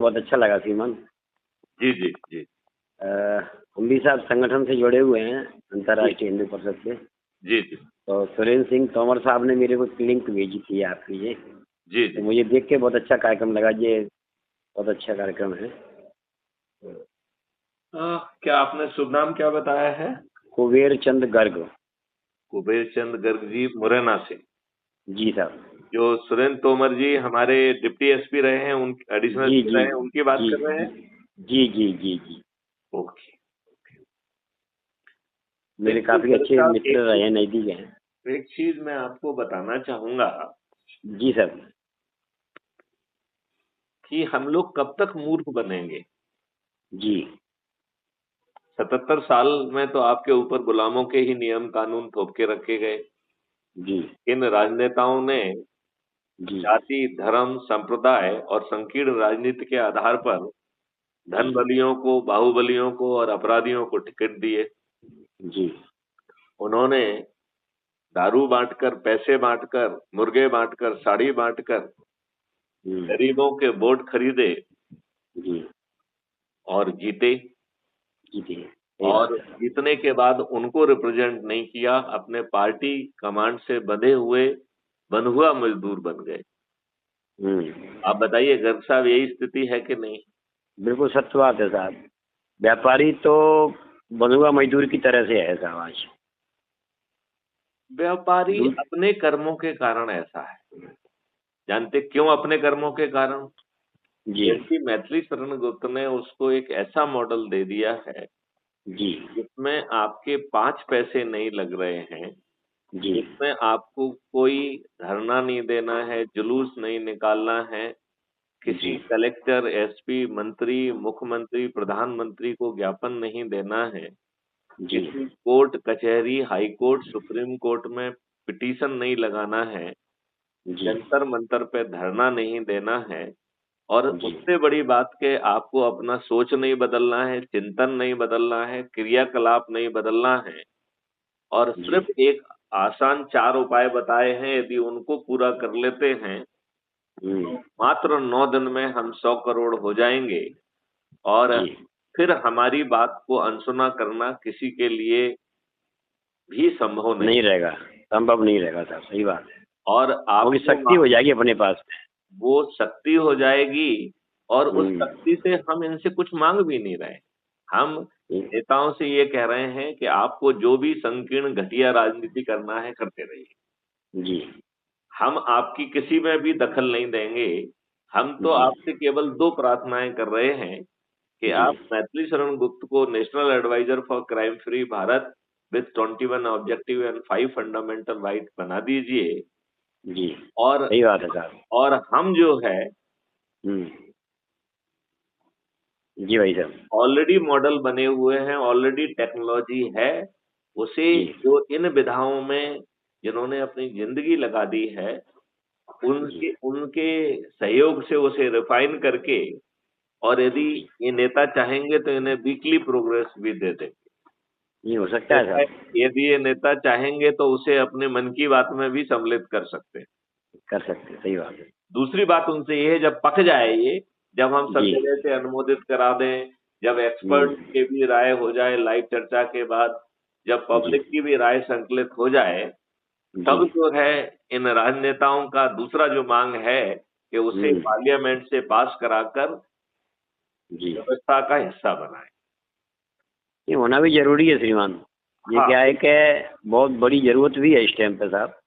बहुत अच्छा लगा श्रीमान। जी जी जी हम भी साहब संगठन से जुड़े हुए हैं, जी अंतर्राष्ट्रीय हिंदू परिषद से। जी जी तो सुरेंद्र सिंह तोमर साहब ने मेरे को लिंक भेजी थी आपकी ये, जी तो जी। मुझे देख के बहुत अच्छा कार्यक्रम लगा। ये बहुत अच्छा कार्यक्रम है। क्या आपने शुभ नाम क्या बताया है? कुबेर चंद गर्ग। कुबेर चंद गर्ग जी, मुरैना से। जी साहब। जो सुरेंद्र तोमर जी हमारे डिप्टी एसपी रहे हैं, उन एडिशनल जी एसपी जी रहे हैं, उनकी बात जी कर रहे जी हैं? जी जी जी जी। ओके। मेरे देखिए काफी गर्ग अच्छे साहब, मित्र रहे हैं, नजदीक हैं। एक चीज मैं आपको बताना चाहूंगा जी सर। कि हम लोग कब तक मूर्ख बनेंगे। जी 77 साल में तो आपके ऊपर गुलामों के ही नियम कानून थोप के रखे गए। जी इन राजनेताओं ने जी जाति, धर्म, संप्रदाय और संकीर्ण राजनीति के आधार पर धन जी बलियों को, बाहुबलियों को और अपराधियों को टिकट दिए। जी उन्होंने दारू बांटकर, पैसे बांटकर, मुर्गे बांटकर, साड़ी बांटकर हम्म, गरीबों के वोट खरीदे जी और जीते। जी जी, सही बात और है सर। जीतने के बाद उनको रिप्रेजेंट नहीं किया, अपने पार्टी कमांड से बंधे हुए बंधुआ मजदूर बन गए। आप बताइए गर्ग साहब, यही स्थिति है कि नहीं? बिल्कुल सत्य बात है साहब। व्यापारी तो बंधुआ मजदूर की तरह से है साहब आज। व्यापारी दूध। अपने कर्मों के कारण ऐसा है। जानते क्यों अपने कर्मों के कारण? जी जैसे मैथिली शरण गुप्त ने उसको एक ऐसा मॉडल दे दिया है जी जिसमें आपके 5 पैसे नहीं लग रहे हैं, जी जिसमें आपको कोई धरना नहीं देना है, जुलूस नहीं निकालना है, किसी जी कलेक्टर, एसपी, मंत्री, मुख्यमंत्री, प्रधानमंत्री को ज्ञापन नहीं देना है, जी किसी कोर्ट कचहरी, हाई कोर्ट, सुप्रीम कोर्ट में पिटीशन नहीं लगाना है, जी जंतर मंतर पे धरना नहीं देना है, और जी उससे बड़ी बात के आपको अपना सोच नहीं बदलना है, चिंतन नहीं बदलना है, क्रियाकलाप नहीं बदलना है, और जी सिर्फ एक आसान 4 उपाय बताए हैं, यदि उनको पूरा कर लेते हैं तो मात्र 9 दिन में हम 100 करोड़ हो जाएंगे। और जी फिर हमारी बात को अनसुना करना किसी के लिए भी संभव नहीं। नहीं रहेगा, संभव नहीं रहेगा साहब, सही बात है। और क्योंकि आपको शक्ति हो जाएगी अपने पास। वो शक्ति हो जाएगी, और उस हम्म शक्ति से हम इनसे कुछ मांग भी नहीं रहे। हम हम्म, नेताओं से ये कह रहे हैं कि आपको जो भी संकीर्ण घटिया राजनीति करना है करते रहिए, जी हम आपकी किसी में भी दखल नहीं देंगे। हम तो जी आपसे केवल 2 प्रार्थनाएं कर रहे हैं कि जी आप मैथिली शरण गुप्त को national adviser for crime free Bharat with 21 objective and 5 fundamental right बना दीजिए। जी, और सही बात है साहब। हम जो है हम्म, जी भाई साहब। ऑलरेडी मॉडल बने हुए हैं, ऑलरेडी टेक्नोलॉजी है, उसे जी जो इन विधाओं में जिन्होंने अपनी जिंदगी लगा दी है, जी उनके उनके सहयोग से उसे रिफाइन करके, और यदि जी, ये नेता चाहेंगे तो इन्हें वीकली प्रोग्रेस भी दे देंगे। ये हो सकता है साहब। यदि ये नेता चाहेंगे तो उसे अपने मन की बात में भी सम्मिलित कर सकते हैं। कर सकते हैं, सही बात है। दूसरी बात उनसे ये है, जब पक जाए ये, जब हम सब जी जगह से अनुमोदित करा दें, जब एक्सपर्ट हम्म, की भी राय हो जाए लाइव चर्चा के बाद, जब जी पब्लिक की भी राय संकलित हो जाए, जी तब जो है इन राजनेताओं का दूसरा जो मांग है कि उसे हम्म, पार्लियामेंट से पास कराकर जी, व्यवस्था का हिस्सा बनाए। ये होना भी जरूरी है श्रीमान। ये हाँ क्या है कि बहुत बड़ी जरूरत भी है इस टाइम पे साहब।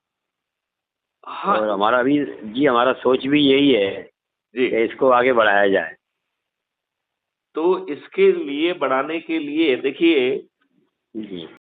हाँ और हमारा भी, जी हमारा सोच भी यही है जी। कि इसको आगे बढ़ाया जाए। तो इसके लिए बढ़ाने के लिए देखिए, जी